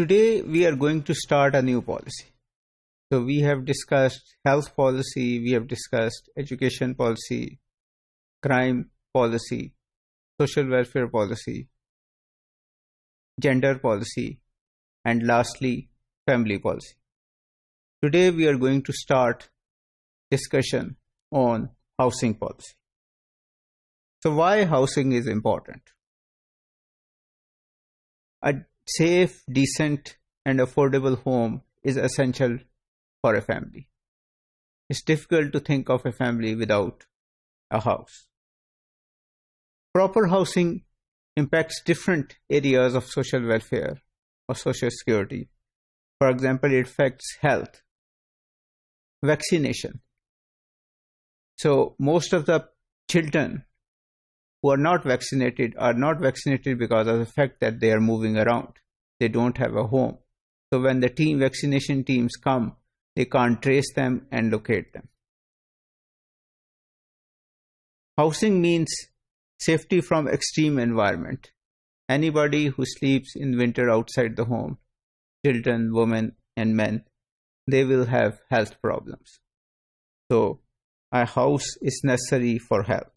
Today, we are going to start a new policy. So, we have discussed health policy, we have discussed education policy, crime policy, social welfare policy, gender policy, and lastly, family policy. Today, we are going to start discussion on housing policy. So, why housing is important? A safe, decent, and affordable home is essential for a family. It's difficult to think of a family without a house. Proper housing impacts different areas of social welfare or social security. For example, it affects health, vaccination. So most of the children who are not vaccinated because of the fact that they are moving around. They don't have a home. So when the vaccination teams come, they can't trace them and locate them. Housing means safety from extreme environment. Anybody who sleeps in winter outside the home, children, women, and men, they will have health problems. So a house is necessary for health.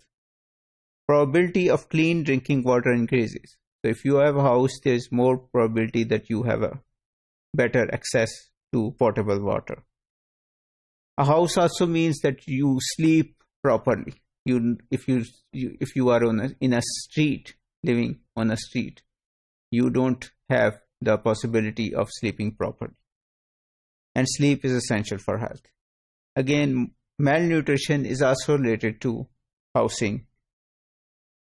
Probability of clean drinking water increases. So if you have a house, there is more probability that you have a better access to potable water. A house also means that you sleep properly. If you are in a street, living on a street, you don't have the possibility of sleeping properly. And sleep is essential for health. Again, malnutrition is also related to housing.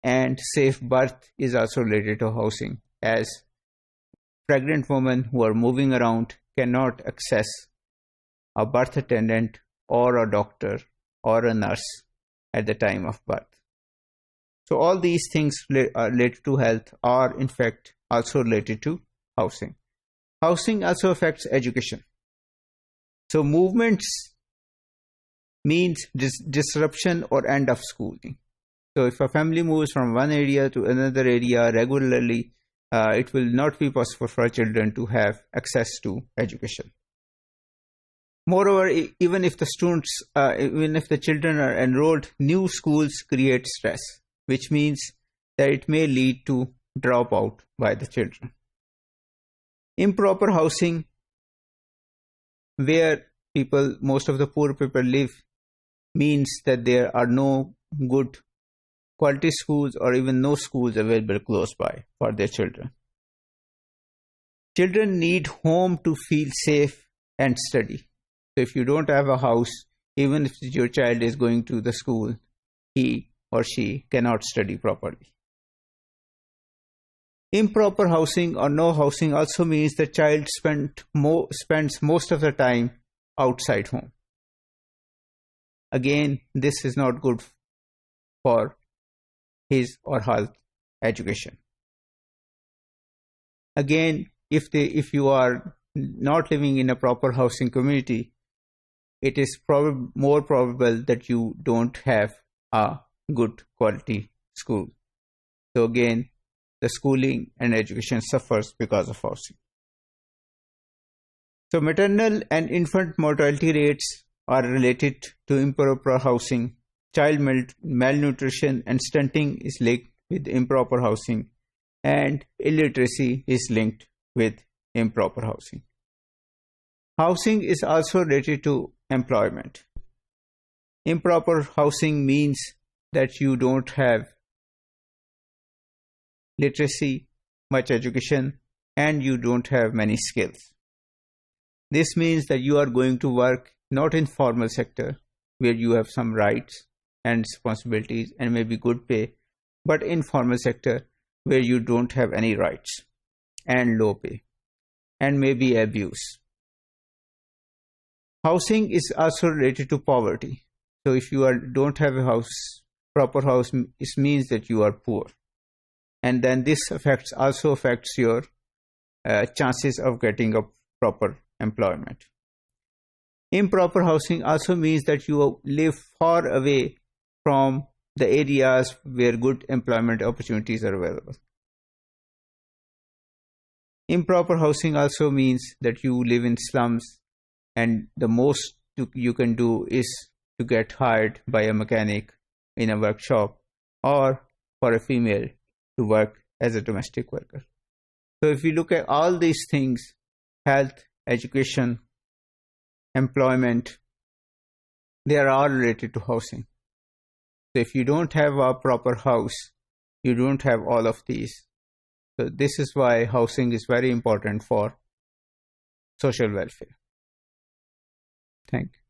And safe birth is also related to housing, as pregnant women who are moving around cannot access a birth attendant or a doctor or a nurse at the time of birth. So all these things related to health are in fact also related to housing. Housing also affects education. So movements means disruption or end of schooling. So if a family moves from one area to another area regularly, it will not be possible for children to have access to education. Moreover, even if the children are enrolled, new schools create stress, which means that it may lead to dropout by the children. Improper housing, where most of the poor people live, means that there are no good quality schools or even no schools available close by for their children. Children need home to feel safe and study. So if you don't have a house, even if your child is going to the school, he or she cannot study properly. Improper housing or no housing also means the child spends most of the time outside home. Again, this is not good for his or her education. Again, if you are not living in a proper housing community, it is more probable that you don't have a good quality school. So again, the schooling and education suffers because of housing. So maternal and infant mortality rates are related to improper housing. Child malnutrition and stunting is linked with improper housing, and illiteracy is linked with improper housing. Housing is also related to employment. Improper housing means that you don't have literacy, much education, and you don't have many skills. This means that you are going to work not in formal sector where you have some rights and responsibilities and maybe good pay, but informal sector where you don't have any rights and low pay and maybe abuse. Housing is also related to poverty. So if you don't have a proper house, it means that you are poor. And then this also affects your chances of getting a proper employment. Improper housing also means that you live far away from the areas where good employment opportunities are available. Improper housing also means that you live in slums, and the most you can do is to get hired by a mechanic in a workshop, or for a female to work as a domestic worker. So if you look at all these things, health, education, employment, they are all related to housing. So if you don't have a proper house, you don't have all of these. So this is why housing is very important for social welfare. Thank you.